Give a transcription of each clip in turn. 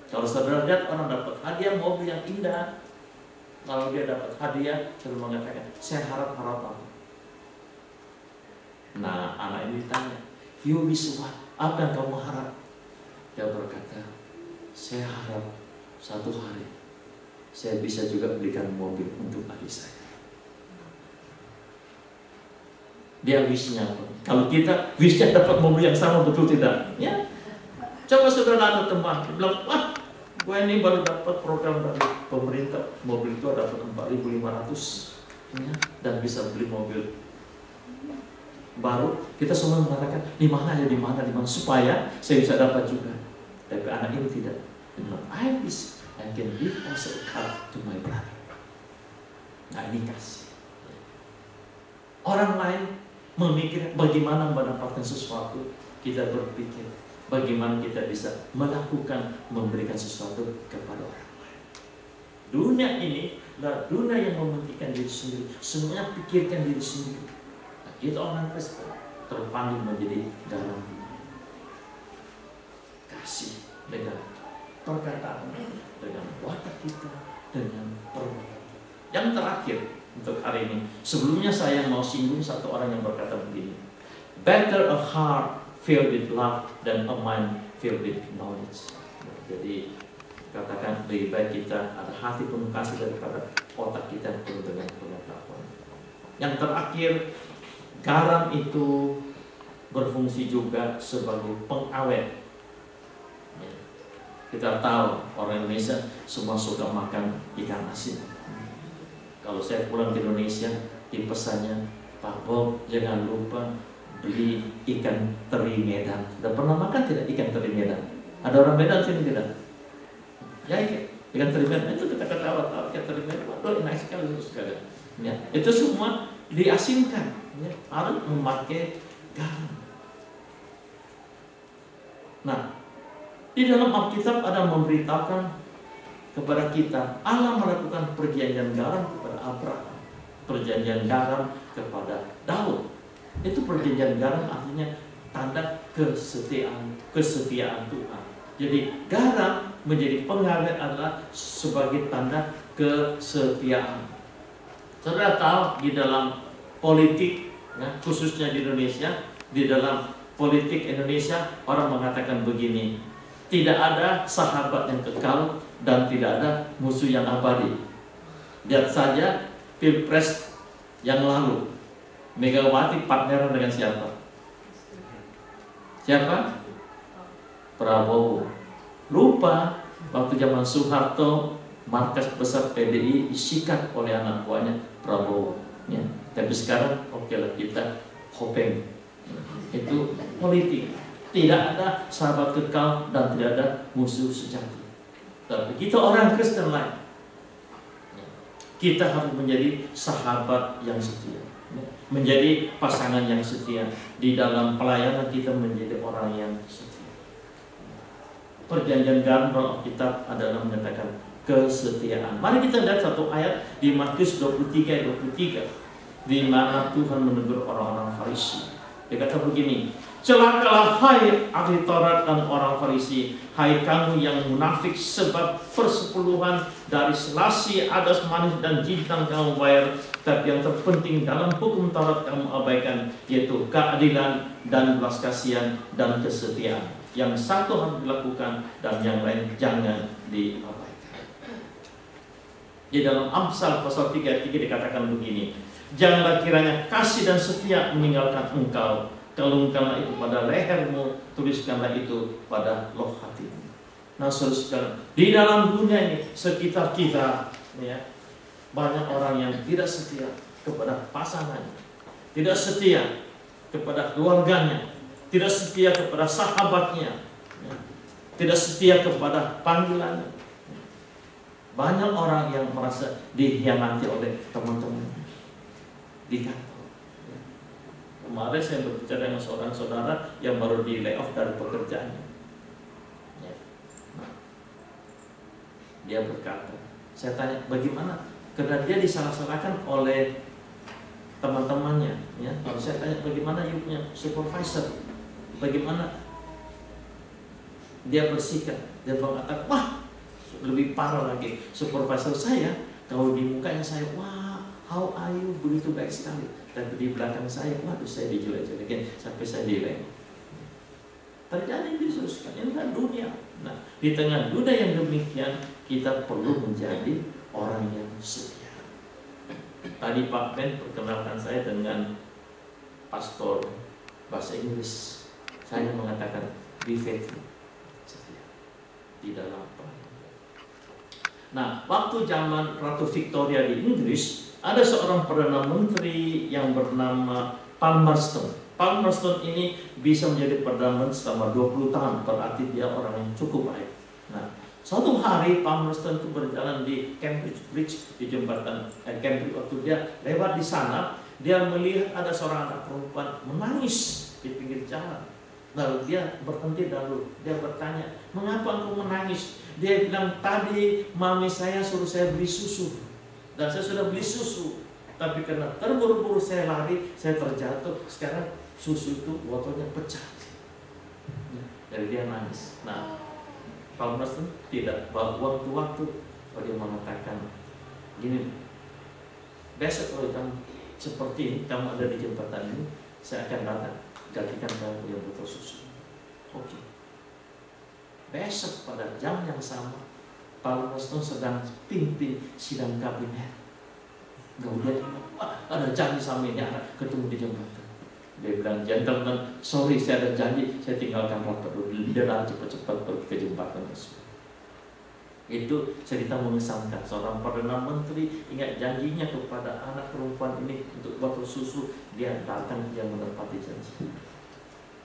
Kalau saudara lihat orang dapat hadiah mobil yang indah, kalau dia dapat hadiah, saudara mengatakan, saya harap apa? Nah, anak ini ditanya, you wish what? Apa yang kamu harap? Dia berkata, saya harap satu hari saya bisa juga belikan mobil untuk adik saya. Dia wishnya apa? Kalau kita wishnya dapat mobil yang sama, betul tidak? Ya. Coba saudara ada teman, dia bilang, wah, gue ini baru dapat program dari pemerintah, mobil itu dapat 4.500 ya, dan bisa beli mobil baru. Kita semua mengatakan, di mana supaya saya bisa dapat juga. Tapi anak ini tidak. I wish I can give also a car to my brother. Nah, ini kasih. Orang lain memikir bagaimana mendapatkan sesuatu, kita berpikir bagaimana kita bisa melakukan, memberikan sesuatu kepada orang lain. Dunia ini adalah dunia yang mementingkan diri sendiri, semuanya pikirkan diri sendiri. Nah, kita orang Kristen terpanggil menjadi garam dunia. Kasih dengan perkataan, dengan watak kita, dengan perbuatan. Yang terakhir untuk hari ini, sebelumnya saya mau singgung satu orang yang berkata begini, better a heart filled with love than a mind filled with knowledge. Jadi katakan lebih baik kita ada hati penuh kasih daripada otak kita penuh dengan pengetahuan. Yang terakhir, garam itu berfungsi juga sebagai pengawet. Kita tahu orang Indonesia semua suka makan ikan asin. Kalau saya pulang ke Indonesia, di pesannya, Pak Bob jangan lupa beli ikan teri Medan. Sudah pernah makan tidak ikan teri Medan? Ada orang Medan sini tidak? Ya, ikan teri Medan itu kita ketawa-tawa, ikan teri Medan, waduh enak sekali sekali. Ya, itu semua diasinkan, ya, harus memakai garam. Nah, di dalam Alkitab ada memberitakan kepada kita, Allah melakukan perjanjian garam kepada Abraham, perjanjian garam kepada Daud. Itu perjanjian garam artinya tanda kesetiaan Tuhan. Jadi garam menjadi pengawet adalah sebagai tanda kesetiaan. Saudara tahu di dalam politik, ya, khususnya di Indonesia, di dalam politik Indonesia orang mengatakan begini, tidak ada sahabat yang kekal dan tidak ada musuh yang abadi. Lihat saja Pilpres yang lalu, Megawati partneran dengan siapa? Siapa? Prabowo. Lupa waktu zaman Soeharto markas besar PDI disikat oleh anak buahnya Prabowo. Ya. Tapi sekarang oke lah kita Hopeng. Itu politik. Tidak ada sahabat kekal dan tidak ada musuh sejati. Tapi kita orang Kristen lain, kita harus menjadi sahabat yang setia, menjadi pasangan yang setia. Di dalam pelayanan kita menjadi orang yang setia. Perjanjian garam dalam Alkitab adalah menyatakan kesetiaan. Mari kita lihat satu ayat di Matius 23:23, di mana Tuhan menegur orang-orang Farisi. Dia kata begini, celakalah hai ahli Taurat dan orang Farisi, hai kamu yang munafik, sebab persepuluhan dari selasi, adas, manis dan jintan kamu bayar, tapi yang terpenting dalam hukum Taurat kamu abaikan, yaitu keadilan dan belas kasihan dan kesetiaan. Yang satu harus dilakukan dan yang lain jangan diabaikan. Di dalam Amsal pasal 3:3 dikatakan begini, janganlah kiranya kasih dan setia meninggalkan engkau, kalungkanlah itu pada lehermu, tuliskanlah itu pada loh hatimu. Nah, saudara, di dalam dunia ini sekitar kita, ya, banyak orang yang tidak setia kepada pasangannya, tidak setia kepada keluarganya, tidak setia kepada sahabatnya, ya, tidak setia kepada panggilannya. Banyak orang yang merasa dikhianati oleh teman-temannya di kantor. Kemarin saya berbicara dengan seorang saudara yang baru di layoff dari pekerjaannya. Ya. Nah, dia berkata, saya tanya bagaimana? Karena dia disalah-salahkan oleh teman-temannya. Ya. Lalu saya tanya bagaimana you punya supervisor? Bagaimana? Dia bersikap, dia mengatakan, wah, lebih parah lagi. Supervisor saya, kalau di mukanya saya, wah, how are you, begitu baik sekali. Tapi di belakang saya, waduh, saya dijelek-jelekin sampai saya direm. Terjadi di Yesus, ini kan dunia. Nah, di tengah dunia yang demikian, kita perlu menjadi orang yang setia. Tadi Pak Ben perkenalkan saya dengan pastor bahasa Inggris. Saya mengatakan, be faithful, setia di dalam pelayanan. Nah, waktu zaman Ratu Victoria di Inggris, ada seorang Perdana Menteri yang bernama Palmerston. Palmerston ini bisa menjadi Perdana Menteri selama 20 tahun, berarti dia orang yang cukup baik. Nah, suatu hari Palmerston itu berjalan di Cambridge Bridge, di jembatan Cambridge. Waktu dia lewat di sana, dia melihat ada seorang anak perempuan menangis di pinggir jalan. Lalu dia berhenti, lalu dia bertanya, mengapa engkau menangis? Dia bilang, tadi mami saya suruh saya beli susu, dan saya sudah beli susu, tapi karena terburu-buru saya lari, saya terjatuh. Sekarang susu itu botolnya pecah. Jadi dia nangis. Nah, Palmerston tidak waktu-waktu dia mengatakan gini, besok kalau kamu seperti ini, kamu ada di jembatan ini, saya akan datang, gantikan kamu punya botol susu. Oke. Besok pada jam yang sama, Palmerston sedang pimpin sidang kabinet. Kemudian ada janji sama ini, ketemu di jembatan. Dia bilang, gentleman, sorry, saya ada janji, saya tinggalkan rapat dulu. Dia cepat-cepat pergi ke jembatan tersebut. Itu cerita mengesankan. Seorang Perdana Menteri ingat janjinya kepada anak perempuan ini untuk botol susu, dia datang, dia menepati janji.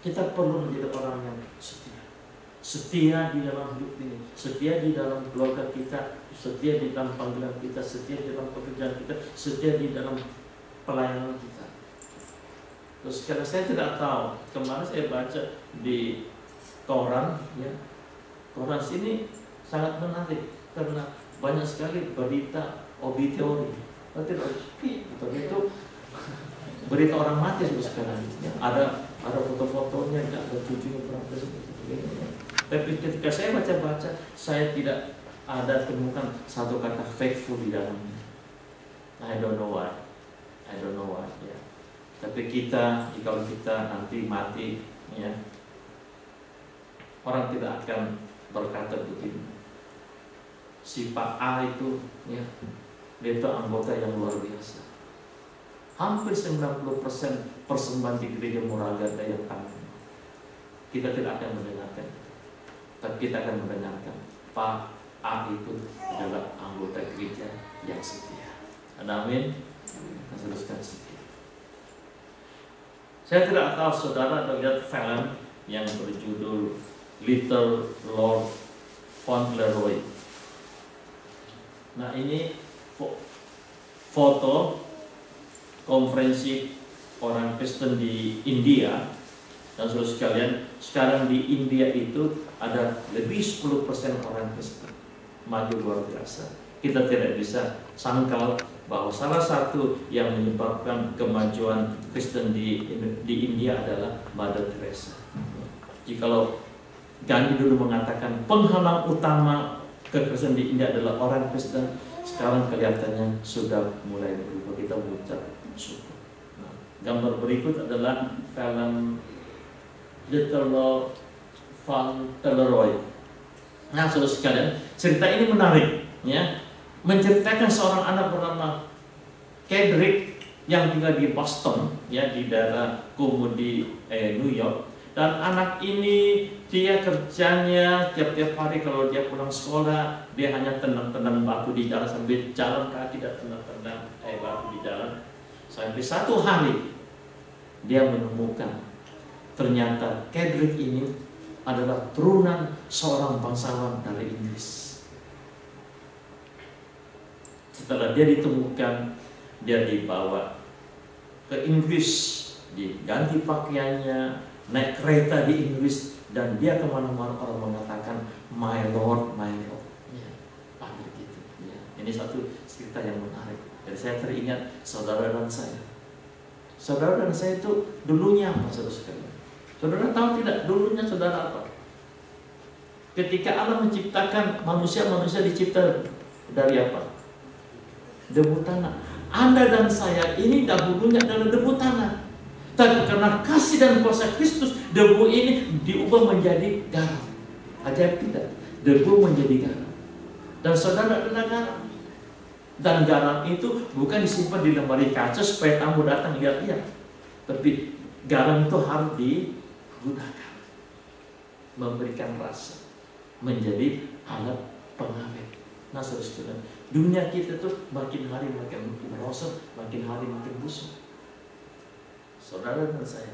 Kita perlu menjadi orang yang setia. Setia di dalam hidup ini, setia di dalam keluarga kita, setia di dalam panggilan kita, setia di dalam pekerjaan kita, setia di dalam pelayanan kita. Terus karena saya tidak tahu, kemarin saya baca di koran, ya, koran sini sangat menarik karena banyak sekali berita obituary. Itu berita orang mati sekarang. Ya, ada foto-fotonya, ada cucunya berapa sebagainya. Tapi ketika saya baca-baca, saya tidak ada temukan satu kata faithful di dalamnya. I don't know why. Ya. Tapi kalau kita nanti mati, ya, orang tidak akan berkata begini, si Pak A itu, ya, dia itu anggota yang luar biasa. Hampir 90% persembahan di gereja Muragada yang kami. Kita tidak akan mendengarkan, tapi kita akan mendengarkan Pak A itu adalah anggota gereja yang setia. Amin. Teruskan setia. Saya tidak tahu saudara ada lihat film yang berjudul Little Lord Fauntleroy. Nah, ini foto konferensi orang Kristen di India. Dan saudara sekalian, sekarang di India itu ada lebih 10% orang Kristen. Maju luar biasa. Kita tidak bisa sangkal bahwa salah satu yang menyebabkan kemajuan Kristen di India adalah Mother Teresa. Jikalau Gandhi dulu mengatakan penghalang utama kekristenan di India adalah orang Kristen, sekarang kelihatannya sudah mulai berubah. Kita mengucap syukur. Nah, gambar berikut adalah film Little Lord Fauntleroy. Nah, saudara sekalian, cerita ini menarik, ya. Menceritakan seorang anak bernama Kedrick yang tinggal di Boston, ya, di daerah Comedy, New York. Dan anak ini dia kerjanya tiap-tiap hari kalau dia pulang sekolah, dia hanya tendang-tendang batu di jalan sambil jalan kaki dan tendang-tendang batu di jalan. Sampai satu hari dia menemukan ternyata Kedrick ini adalah turunan seorang bangsawan dari Inggris. Setelah dia ditemukan, dia dibawa ke Inggris, diganti pakaiannya, naik kereta di Inggris, dan dia kemana-mana orang mengatakan my lord, ya, panggil gitu. Ya. Ini satu cerita yang menarik. Jadi saya teringat saudara dan saya. Saudara dan saya itu dulunya apa, saudara sekalian? Saudara tahu tidak dulunya saudara apa? Ketika Allah menciptakan manusia, manusia dicipta dari apa? Debu tanah. Anda dan saya ini dahulunya adalah debu tanah. Tapi karena kasih dan kuasa Kristus, debu ini diubah menjadi garam. Ajaib tidak? Debu menjadi garam. Dan saudara adalah garam. Dan garam itu bukan disimpan di lemari kaca supaya tamu datang lihat-lihat. Tapi garam itu harus digunakan. Memberikan rasa. Menjadi alat pengawet. Nah saudara, dunia kita tuh makin hari makin merosot, makin hari makin busuk. Saudara dan saya